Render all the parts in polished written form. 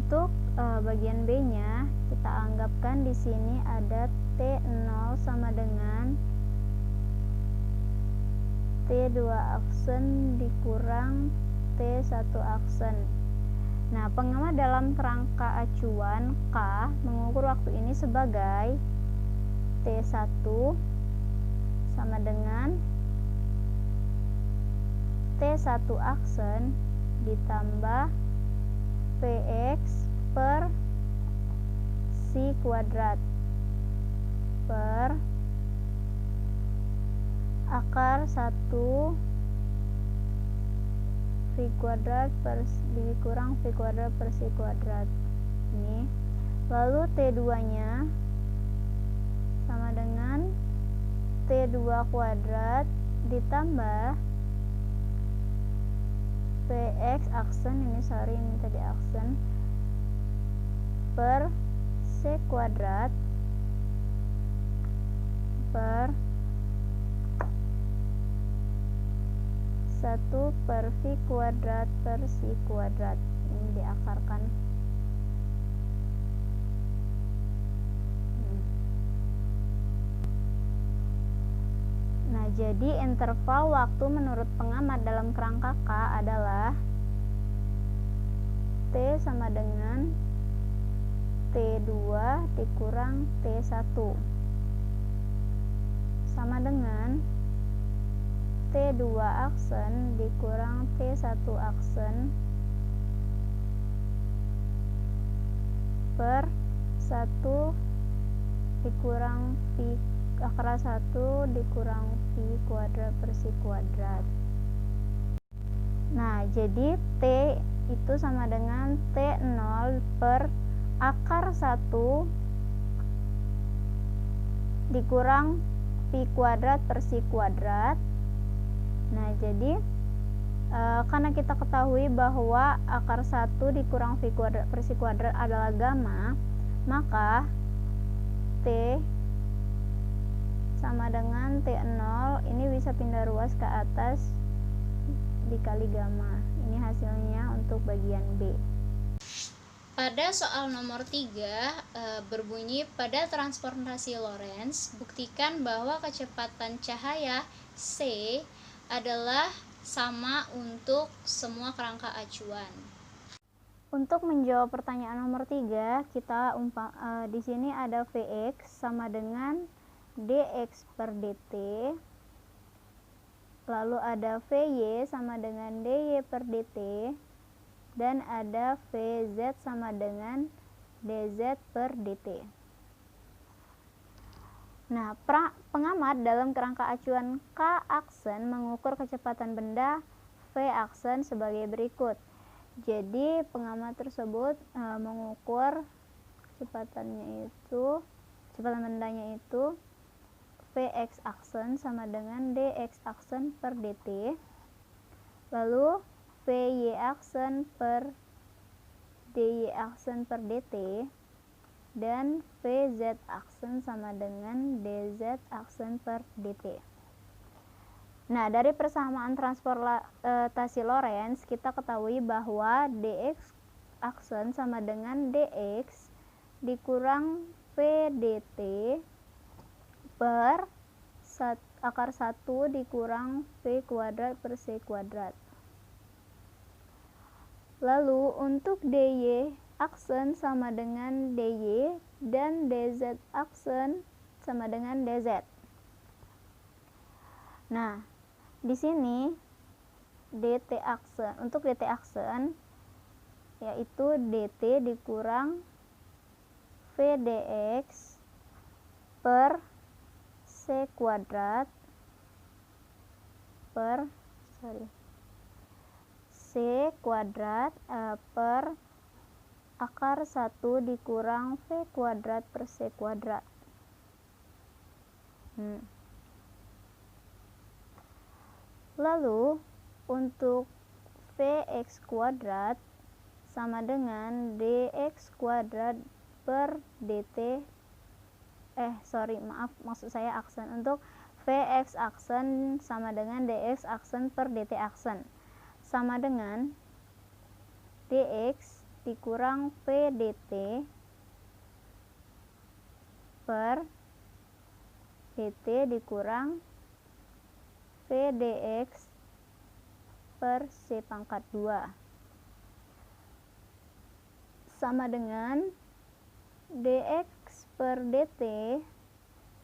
untuk bagian B-nya kita anggapkan di sini ada T0 sama dengan T2 aksen dikurang T1 aksen. Nah, pengamat dalam kerangka acuan K mengukur waktu ini sebagai T1 sama dengan T1 aksen ditambah Px per si kuadrat per akar 1 V kuadrat per dikurang V kuadrat per si kuadrat ini. Lalu T2 nya sama dengan T2 kuadrat ditambah Px aksen ini tadi aksen per C kuadrat per 1 per V kuadrat per si kuadrat. Ini diakarkan. Nah, jadi interval waktu menurut pengamat dalam kerangka K adalah T sama dengan T2 dikurang T1 sama dengan T2 aksen dikurang T1 aksen per 1 dikurang V akar 1 dikurang V kuadrat per si kuadrat. Nah, jadi T itu sama dengan T0 per akar 1 dikurang V kuadrat per si kuadrat. Nah, jadi karena kita ketahui bahwa akar 1 dikurang V kuadrat per si kuadrat adalah gamma, maka T sama dengan T0 ini bisa pindah ruas ke atas dikali gamma. Ini hasilnya untuk bagian B. Pada soal nomor 3 berbunyi pada transportasi Lorentz buktikan bahwa kecepatan cahaya C adalah sama untuk semua kerangka acuan. Untuk menjawab pertanyaan nomor 3, kita di sini ada Vx sama dengan dx per dt, lalu ada Vy sama dengan dy per dt, dan ada Vz sama dengan dz per dt. Nah, pengamat dalam kerangka acuan K aksen mengukur kecepatan benda V aksen sebagai berikut. Jadi pengamat tersebut mengukur kecepatan bendanya itu Vx aksen sama dengan dx aksen per dt, lalu Vy aksen per dy aksen per dt, dan Vz aksen sama dengan dz aksen per dt. Nah, dari persamaan transportasi Lorentz kita ketahui bahwa dx aksen sama dengan dx dikurang Vdt per akar 1 dikurang V kuadrat per C kuadrat. Lalu untuk dy aksen sama dengan dy dan dz aksen sama dengan dz. Nah, di sini dt aksen, untuk dt aksen yaitu dt dikurang vdx per C kuadrat per C kuadrat per akar 1 dikurang V kuadrat per C kuadrat. Lalu untuk Vx kuadrat sama dengan dx kuadrat per dt maksud saya aksen. Untuk Vx aksen sama dengan dx aksen per dt aksen sama dengan dx dikurang V dt per dt dikurang V dx per C pangkat 2 sama dengan dx per dt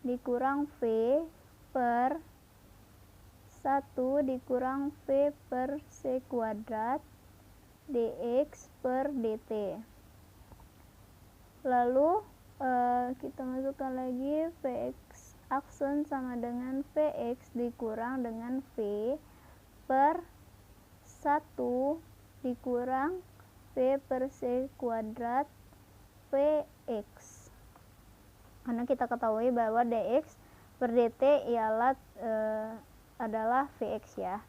dikurang V per 1 dikurang V per C kuadrat dx per dt. Lalu kita masukkan lagi Vx aksen sama dengan Vx dikurang dengan V per 1 dikurang V per C kuadrat Vx. Karena kita ketahui bahwa dx per dt ialah adalah Vx ya.